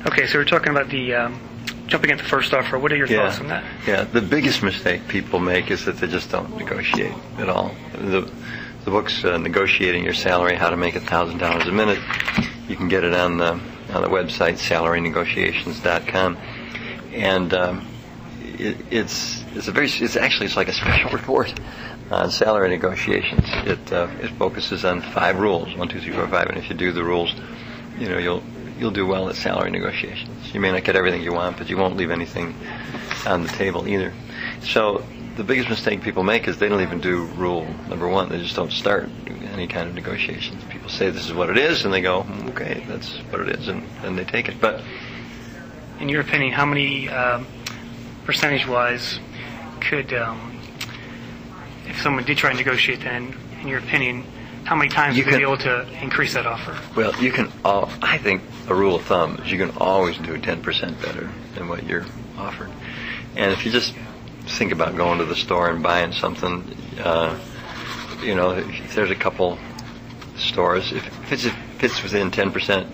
Okay, so we're talking about the jumping at the first offer. What are your thoughts on that? Yeah, the biggest mistake people make is that they just don't negotiate at all. The book's Negotiating Your Salary, How to Make $1,000 a Minute. You can get it on the website, salarynegotiations.com. And it's like a special report on salary negotiations. It focuses on 5 rules, 1, 2, 3, 4, 5, and if you do the rules, you'll do well at salary negotiations. You may not get everything you want, but you won't leave anything on the table either. So the biggest mistake people make is they don't even do rule number 1. They just don't start any kind of negotiations. People say this is what it is, and they go, okay, that's what it is, and they take it. But in your opinion, how many percentage-wise could, if someone did try and negotiate, then, in your opinion, how many times would they be able to increase that offer? Well, I think a rule of thumb is you can always do 10% better than what you're offered. And if you just think about going to the store and buying something, if there's a couple stores, if it fits within 10%,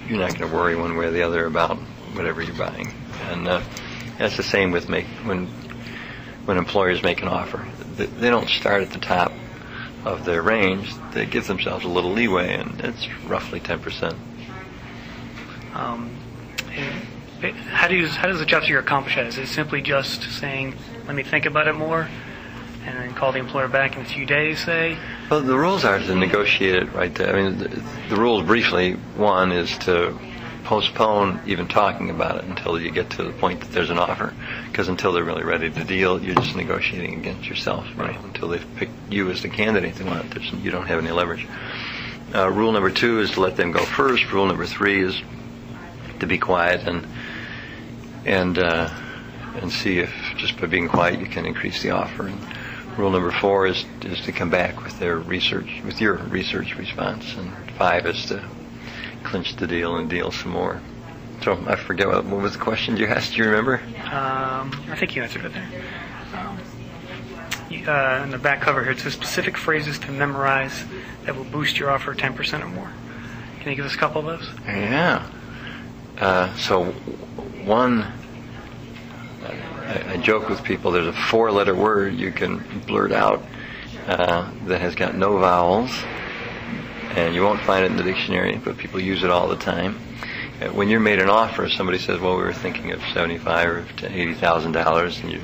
you're not going to worry one way or the other about whatever you're buying. And that's the same with when employers make an offer. They don't start at the top of their range. They give themselves a little leeway, and it's roughly 10%. How does the job seeker accomplish that? Is it simply just saying, let me think about it more, and then call the employer back in a few days, say? Well, the rules are to negotiate it right there. I mean, the rules briefly, one is to postpone even talking about it until you get to the point that there's an offer, because until they're really ready to deal, you're just negotiating against yourself. Right? Until they've picked you as the candidate they want, you don't have any leverage. Rule number 2 is to let them go first. Rule number 3 is to be quiet and see if just by being quiet you can increase the offer. And rule number 4 is to come back with your research response, and 5 is to clinch the deal and deal some more. So I forget what was the question you asked. Do you remember? I think you answered it there. In the back cover here, it says specific phrases to memorize that will boost your offer 10% or more. Can you give us a couple of those? Yeah. So one, I joke with people, there's a 4-letter word you can blurt out that has got no vowels, and you won't find it in the dictionary, but people use it all the time. When you're made an offer, somebody says, well, we were thinking of $75,000 to $80,000, and you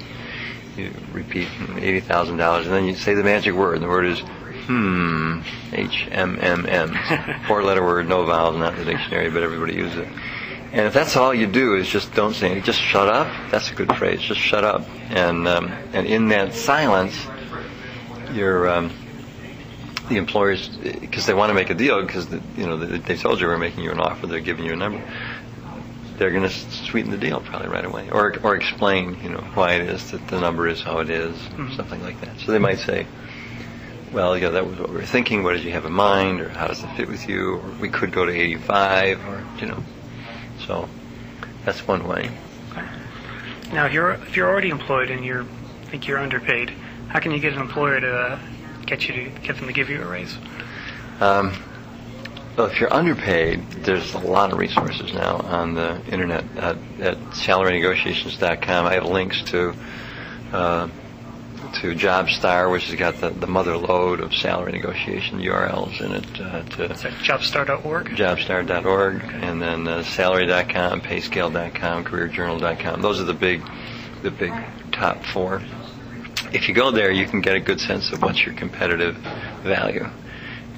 repeat $80,000, and then you say the magic word, and the word is HMMM. 4-letter word, no vowels, not in the dictionary, but everybody uses it. And if that's all you do is just don't say anything, just shut up, that's a good phrase, just shut up. And in that silence, the employers, because they want to make a deal, because they told you we're making you an offer, they're giving you a number, they're going to sweeten the deal probably right away, or explain why it is that the number is how it is, something like that. So they might say, well, yeah, that was what we were thinking. What did you have in mind, or how does it fit with you? Or we could go to 85, or So that's one way. Okay. Now, if you're already employed and think you're underpaid, how can you get an employer to get them to give you a raise? Well, if you're underpaid, there's a lot of resources now on the internet at salarynegotiations.com. I have links to JobStar, which has got the mother lode of salary negotiation URLs in it. Is that jobstar.org? Jobstar.org, and then salary.com, payscale.com, careerjournal.com. Those are the big top 4. If you go there, you can get a good sense of what's your competitive value.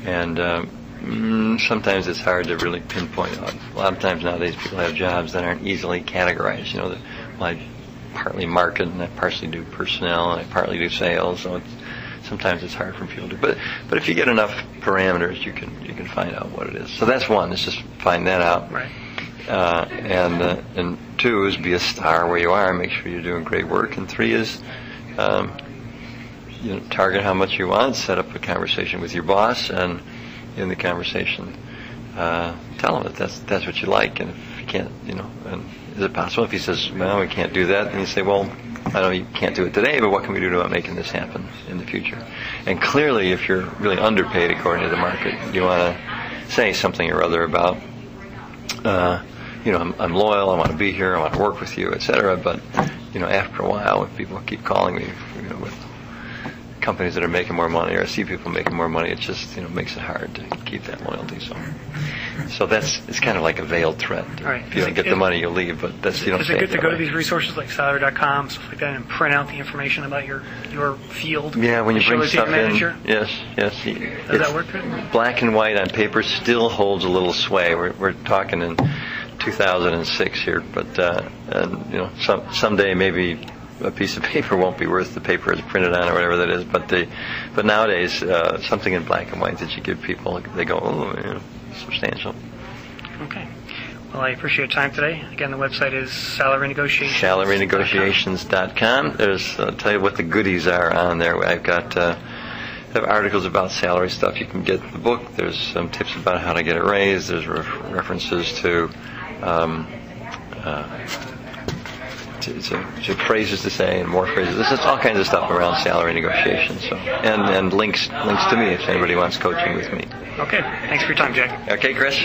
And sometimes it's hard to really pinpoint. A lot of times nowadays people have jobs that aren't easily categorized. I partly market, and I partially do personnel, and I partly do sales. So sometimes it's hard for people to. But if you get enough parameters, you can find out what it is. So that's one. Is just find that out. Right. And 2 is be a star where you are. Make sure you're doing great work. And 3 is target how much you want. Set up a conversation with your boss, and in the conversation, tell him that that's what you like, and if you can't, and is it possible? If he says, well, we can't do that, then you say, well, I know you can't do it today, but what can we do about making this happen in the future? And clearly, if you're really underpaid according to the market, you want to say something or other about, I'm loyal, I want to be here, I want to work with you, etc. But, after a while, if people keep calling me, with companies that are making more money, or I see people making more money, it just, makes it hard to keep that loyalty. So it's kind of like a veiled threat. Right. If you don't get the money, you'll leave, but that's, you don't Is say it good to go to way. these resources like salary.com, stuff like that, and print out the information about your field? Yeah, when you show bring it to your stuff in, manager? yes. Does that work good? Black and white on paper still holds a little sway. We're talking in 2006 here, but someday maybe a piece of paper won't be worth the paper it's printed on or whatever that is. But nowadays, something in black and white that you give people, they go, oh, substantial. Okay. Well, I appreciate your time today. Again, the website is salarynegotiations.com. I'll tell you what the goodies are on there. I've got have articles about salary stuff. You can get the book. There's some tips about how to get a raise. There's references to phrases to say and more phrases. There's all kinds of stuff around salary negotiations. So and links to me if anybody wants coaching with me. Okay. Thanks for your time, Jack. Okay, Chris.